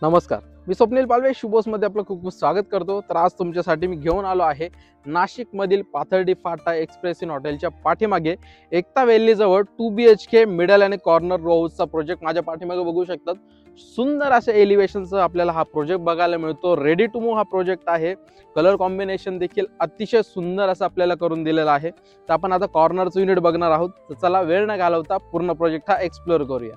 नमस्कार, मी स्वप्नील पालवे शुभोस मध्ये आपलं खूप खूप स्वागत करतो। तर आज तुमच्यासाठी मी घेऊन आलो आहे नाशिक मधील पाथर्डी फाटा एक्सप्रेस इन हॉटेलच्या पाठीमागे एकता वेल्ली जवळ 2 BHK मिडल आणि कॉर्नर रो हाऊसचा प्रोजेक्ट माझ्या पाठीमागे बघू शकतात। सुंदर अशा एलिव्हेशनचा आपल्याला हा प्रोजेक्ट बघायला मिळतो। रेडी टू मूव्ह हा प्रोजेक्ट आहे। कलर कॉम्बिनेशन देखील अतिशय सुंदर असं आपल्याला करून दिलेलं आहे। तर आपण आता कॉर्नरचं युनिट बघणार आहोत। तर चला वेळ न घालवता पूर्ण प्रोजेक्ट हा एक्सप्लोर करूया।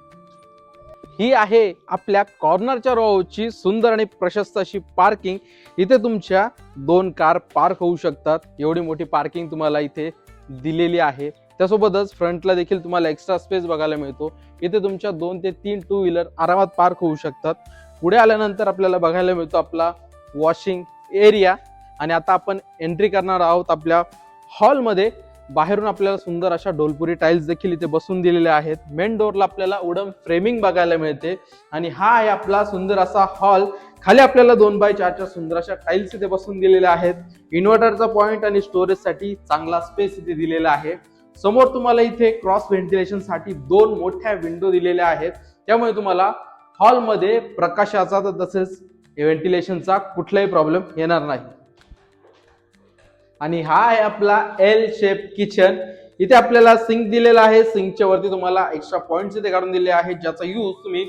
ही आहे आपल्या कॉर्नरच्या रो हाऊसची सुंदर आणि प्रशस्त अशी पार्किंग। इथे तुमच्या 2 कार पार्क होऊ शकतात। एवढी मोठी पार्किंग तुम्हाला इथे दिलेली आहे। त्यासोबतच फ्रंटला देखील तुम्हाला एक्स्ट्रा स्पेस बघायला मिळतो। इथे तुमच्या 2 ते 3 टू व्हीलर आरामात पार्क होऊ शकतात। पुढे आल्यानंतर आपल्याला बघायला मिळतो आपला वॉशिंग एरिया। आणि आता आपण एंट्री करणार आहोत आपल्या हॉलमध्ये। बाहेरून आपल्याला सुंदर अशा ढोलपुरी टाइल्स देखील इथे बसून दिलेल्या आहेत। मेन डोरला आपल्याला वुडन फ्रेमिंग बघायला मिळते। आणि हा आहे आपला सुंदर असा हॉल। खाली आपल्याला 2x4 च्या सुंदर अशा टाइल्स इथे बसून दिलेल्या आहेत। इन्व्हर्टरचा पॉइंट आणि स्टोरेज साठी चांगला स्पेस इथे दिलेला आहे। समोर तुम्हाला इथे क्रॉस व्हेंटिलेशन साठी 2 मोठ्या विंडो दिलेल्या आहेत। त्यामुळे तुम्हाला हॉलमध्ये प्रकाशाचा तसेच व्हेंटिलेशनचा कुठलाही प्रॉब्लेम येणार नाही। आणि हा आहे आपला एल शेप किचन। इथे आपल्याला सिंक दिलेला आहे। सिंकच्या वरती तुम्हाला एक्स्ट्रा पॉइंट्स इथे काढून दिले आहेत, ज्याचा यूज तुम्ही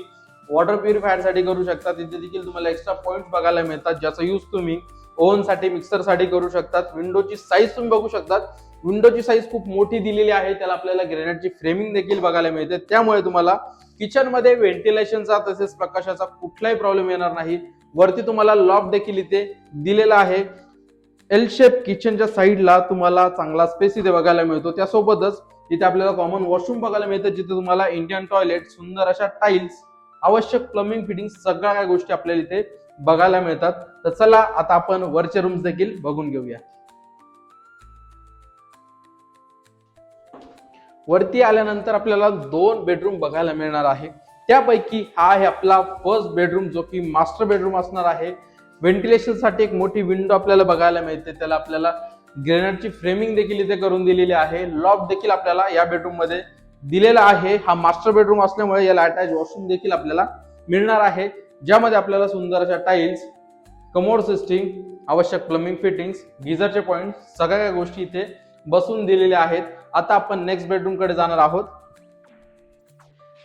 वॉटर प्युरिफायर साठी करू शकता। इथे देखील तुम्हाला एक्स्ट्रा पॉइंट्स बघायला मिळतात, ज्याचा यूज तुम्ही ओव्हन साठी मिक्सर साठी करू शकतात। विंडोची साईज तुम्ही बघू शकतात। विंडोची साईज खूप मोठी दिलेली आहे। त्याला आपल्याला ग्रेनाइटची फ्रेमिंग देखील बघायला मिळते। त्यामुळे तुम्हाला किचन मध्ये व्हेंटिलेशनचा तसेच प्रकाशाचा कुठलाही प्रॉब्लेम येणार नाही। वरती तुम्हाला लॉक देखील इथे दिलेला आहे। एल शेप किचनच्या साईडला तुम्हाला चांगला स्पेस इथे बघायला मिळतो। त्यासोबतच इथे आपल्याला कॉमन वॉशरूम बघायला मिळतं, जिथे तुम्हाला इंडियन टॉयलेट, सुंदर अशा टाइल्स, आवश्यक प्लंबिंग फिटिंग सगळ्या काही गोष्टी आपल्याला इथे बघायला मिळतात। तर चला आता आपण वरचे रूम्स देखील बघून घेऊया। वरती आल्यानंतर आपल्याला 2 बेडरूम बघायला मिळणार आहे। त्यापैकी हा आहे आपला फर्स्ट बेडरूम, जो की मास्टर बेडरूम असणार आहे। व्हेंटिलेशन साठी एक मोठी विंडो आपल्याला बघायला मिळते। त्याला आपल्याला ग्रेनाइटची फ्रेमिंग देखील इथे करून दिलेली आहे। लॉक देखील आपल्याला या बेडरूम मध्ये दिलेला आहे। हा मास्टर बेडरूम असल्यामुळे याला अटॅच वॉशरूम देखील आपल्याला मिळणार आहे, ज्यामध्ये आपल्याला सुंदर अशा टाइल्स, कमोड सिस्टीम, आवश्यक प्लंबिंग फिटिंग्स, गिझरचे पॉइंट सगळ्या काही गोष्टी इथे बसून दिलेल्या आहेत। आता आपण नेक्स्ट बेडरूम कडे जाणार आहोत।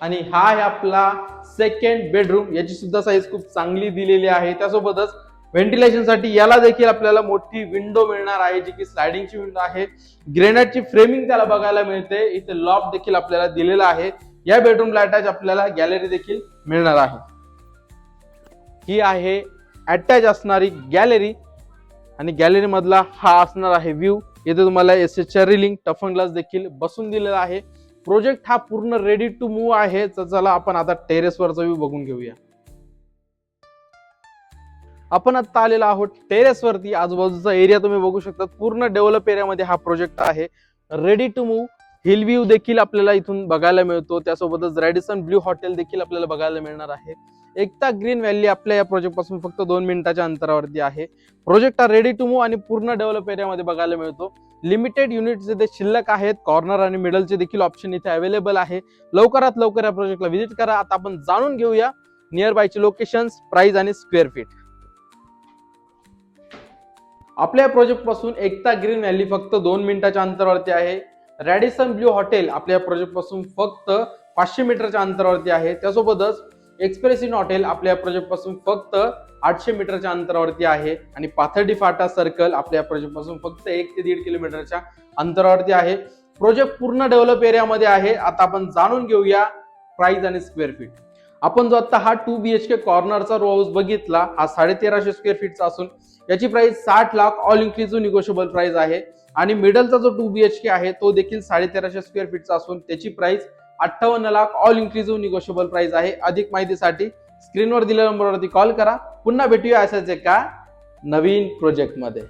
आणि हा आहे आपला सेकंड बेडरूम। याची सुद्धा साईज खूप चांगली दिलेली आहे। त्यासोबतच व्हेंटिलेशन साठी याला देखील आपल्याला मोठी विंडो मिळणार आहे, जी की स्लायडिंगची विंडो आहे। ग्रेनाइटची फ्रेमिंग त्याला बघायला मिळते। इथे लॉक देखील आपल्याला दिलेला आहे। या बेडरूमला अटॅच आपल्याला गॅलरी देखील मिळणार आहे। ही आहे अटॅच असणारी गॅलरी। आणि गॅलरी मधला हा असणार आहे व्ह्यू। इथे तुम्हाला एसएचच्या रिलिंग, टफन ग्लास देखील बसून दिलेला आहे। प्रोजेक्ट हा पूर्ण रेडी टू मूव्ह आहे। तर चला आपण आता टेरेस वरचा व्ह्यू बघून घेऊया। आपण आता आलेलो आहोत टेरेस वरती। आजूबाजूचा एरिया तुम्ही बघू शकता। पूर्ण डेव्हलप एरियामध्ये हा प्रोजेक्ट आहे। Ready to move hill view देखील आपल्याला इथून बघायला मिळतो। त्यासोबतच रॅडिसन ब्ल्यू हॉटेल देखील आपल्याला बघायला मिळणार आहे। एकता ग्रीन व्हॅली आपल्या या प्रोजेक्ट पासून फक्त 2 मिनिटाच्या अंतरावरती आहे। प्रोजेक्ट हा रेडी टू मूव्ह आणि पूर्ण डेव्हलप एरियामध्ये बघायला मिळतो। लिमिटेड युनिट्स इथे शिल्लक आहेत। कॉर्नर आणि मिडलचे देखील ऑप्शन इथे अवेलेबल आहे। लवकरात लवकर या प्रोजेक्टला व्हिजिट करा। आता आपण जाणून घेऊया नियर बायचे लोकेशन्स, प्राइस आणि स्क्वेअर फीट। आपल्या प्रोजेक्ट पासून एकता ग्रीन व्हॅली फक्त 2 मिनिटाच्या अंतरावरती आहे। रॅडिसन ब्ल्यू हॉटेल आपल्या प्रोजेक्ट पासून फक्त 500 मीटरच्या अंतरावरती आहे। त्यासोबतच एक्सप्रेस इन हॉटेल आपल्या प्रोजेक्ट पासून फक्त 800 मीटरच्या अंतरावरती आहे। आणि पाथर्डी फाटा सर्कल आपल्या प्रोजेक्ट पासून फक्त 1 ते 1.5 किलोमीटरच्या अंतरावरती आहे। प्रोजेक्ट पूर्ण डेव्हलप एरियामध्ये आहे। आता आपण जाणून घेऊया प्राइस आणि स्क्वेअर फीट। आपण जो आता हा 2 BHK कॉर्नरचा रो हाऊस बघितला, हा 1350 स्क्वेअर फीटचा असून याची price 60 lakh all inclusive negotiable price आहे। आणि मिडलचा जो 2 BHK आहे तो देखील 1350 स्क्वेअर फीटचा असून त्याची price 58 lakh all inclusive negotiable price आहे। अधिक माहितीसाठी स्क्रीनवर दिलेल्या नंबरवरती कॉल करा। पुन्हा भेटूया अशाच एका नवीन प्रोजेक्ट मध्ये।